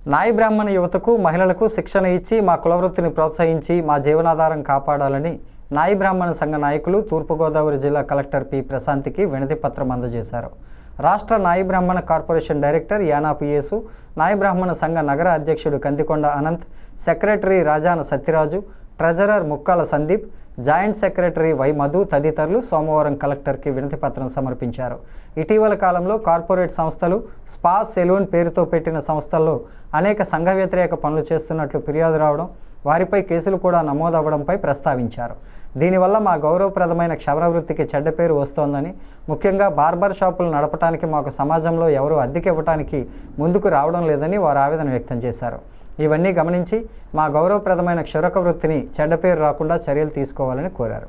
నాయి బ్రాహ్మణ యువతకు మహిళలకు శిక్షణ ఇచ్చి మా కులవృత్తిని ప్రోత్సహించి మా జీవనాధారం కాపాడాలని నాయి బ్రాహ్మణ సంఘ నాయకులు తూర్పుగోదావరి జిల్లా కలెక్టర్ పి ప్రశాంతికి వినతి పత్రం అందజేశారు. రాష్ట్ర నాయి బ్రాహ్మణ కార్పొరేషన్ డైరెక్టర్ యానాపు యేసు, నాయి బ్రాహ్మణ సంఘ నగర అధ్యక్షుడు Kandikonda Anant, secretary Rajana Satyaraju, treasurer Mukkala Sandeep, joint secretary Y Madhu తదితరులు సోమవారం కలెక్టర్కి వినతి పత్రం సమర్పించారు. ఇటీవల కాలంలో కార్పొరేట్ సంస్థలు, స్పా, సెలూన్ పేరుతో పెట్టిన సంస్థల్లో అనేక సంఘ వ్యతిరేక పనులు చేస్తున్నట్లు ఫిర్యాదు రావడం, వారిపై కేసులు కూడా నమోదవ్వడంపై ప్రస్తావించారు. దీనివల్ల మా గౌరవప్రదమైన క్షవర వృత్తికి చెడ్డ పేరు వస్తోందని, ముఖ్యంగా బార్బర్ షాపులు నడపడానికి మాకు సమాజంలో ఎవరూ అద్దెకి ఇవ్వడానికి ముందుకు రావడం లేదని వారు ఆవేదన వ్యక్తం చేశారు. ఇవన్నీ గమనించి మా గౌరవప్రదమైన క్షవరక వృత్తిని చెడ్డ పేరు రాకుండా చర్యలు తీసుకోవాలని కోరారు.